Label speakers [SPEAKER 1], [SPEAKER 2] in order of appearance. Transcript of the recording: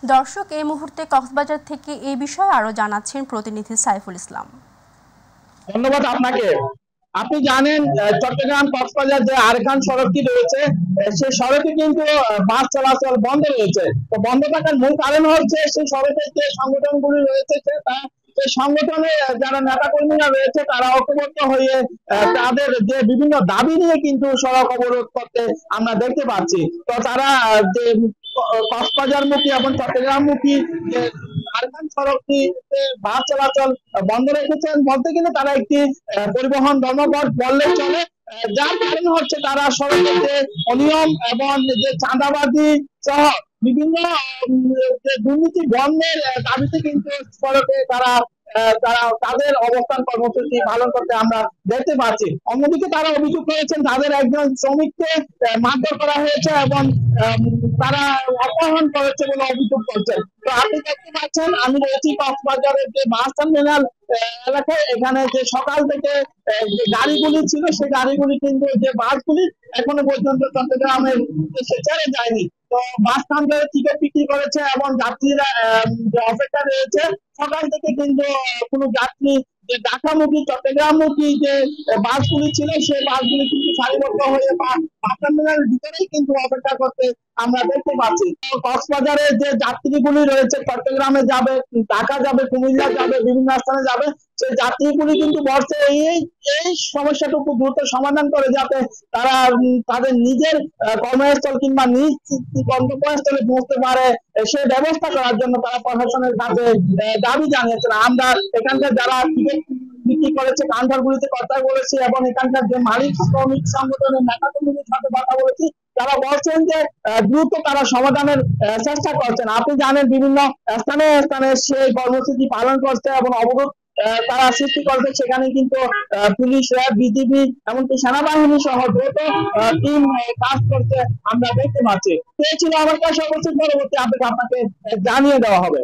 [SPEAKER 1] দর্শক, এই মুহূর্তে কক্সবাজার থেকে এই বিষয়ে আরো জানাচ্ছেন প্রতিনিধি সাইফুল ইসলাম।
[SPEAKER 2] ধন্যবাদ আপনাকে। আপনি জানেন চট্টগ্রাম কক্সবাজার যে আরকান সড়কটি রয়েছে, সেই সড়কে কিন্তু বাস চলাচল বন্ধ রয়েছে। তো বন্ধ থাকার মূল কারণ হচ্ছে সেই সড়কের যে সংগঠনগুলি রয়েছে সেই সংগঠনে যারা নেতা কর্মীরা রয়েছে তারা ঐক্যবদ্ধ হয়ে তাদের যে বিভিন্ন দাবি নিয়ে কিন্তু সড়ক অবরোধ করতে আমরা দেখতে পাচ্ছি। তো তারা যে কক্সবাজার মুখী এবং চট্টগ্রাম মুখী যে আরকান সড়কটিতে বাস চলাচল বন্ধ রেখেছেন বলতে কিন্তু তারা একটি পরিবহন ধর্মঘট বললে চলে। যার কারণ হচ্ছে তারা সড়কের যে অনিয়ম এবং যে চাঁদাবাজি সহ বিভিন্ন যে দুর্নীতি বন্ধের দাবিতে কিন্তু সড়কে তারা তারা তাদের অবস্থান কর্মসূচি পালন করতে আমরা দেখতে পাচ্ছি। অন্যদিকে তারা অভিযোগ করেছেন তাদের একজন শ্রমিককে মারধর করা হয়েছে এবং তারা অপহরণ করেছে বলে অভিযোগ করছেন। তো আপনি দেখতে পাচ্ছেন আমি রয়েছি কক্সবাজারের যে বাস টার্মিনাল এলাকায়। এখানে যে সকাল থেকে যে গাড়িগুলি ছিল সেই গাড়িগুলি কিন্তু যে বাসগুলি এখনো পর্যন্ত চট্টগ্রামের দেশে ছেড়ে যায়নি। তো বাস কাউন্টারে টিকিট বিক্রি করেছে এবং যাত্রীরা যে অপেক্ষা রয়েছে। সকাল থেকে কিন্তু কোনো যাত্রী যে ঢাকামুখী চট্টগ্রামমুখী যে বাসগুলি ছিল সেই বাসগুলি কিন্তু সারিবদ্ধ হয়ে বাস টার্মিনালের ভিতরেই কিন্তু অপেক্ষা করতে আমরা দেখতে পাচ্ছি। কক্সবাজারের যে যাত্রীগুলি রয়েছে চট্টগ্রামে যাবে, ঢাকা যাবে, কুমিল্লা যাবে, বিভিন্ন স্থানে যাবে, সেই যাত্রীগুলি কিন্তু বলছে এই এই সমস্যাটুকু দ্রুত সমাধান করে যাতে তারা তাদের নিজের কর্মস্থল কিংবা নিজ গন্তব্যস্থলে পৌঁছতে পারে সে ব্যবস্থা করার জন্য তারা প্রশাসনের কাছে দাবি জানিয়েছেন। আমরা এখানকার যারা টিকিট বিক্রি করেছে কাউন্টার গুলিতে কথা বলেছি এবং এখানকার যে মালিক শ্রমিক সংগঠনের নেতা কর্মীদের সাথে কথা বলেছি। তারা বলছেন যে দ্রুত তারা সমাধানের চেষ্টা করছেন। আপনি জানেন বিভিন্ন স্থানে স্থানে সেই কর্মসূচি পালন করছে এবং অবরোধ তারা সৃষ্টি করছে। সেখানে কিন্তু পুলিশ, র্যাব, বিজিবি এমনকি সেনাবাহিনী সহ দ্রুত টিম কাজ করছে আমরা দেখতে পাচ্ছি। এই ছিল আমার কাছে অবশ্যই পরবর্তী আপডেট আপনাকে জানিয়ে দেওয়া হবে।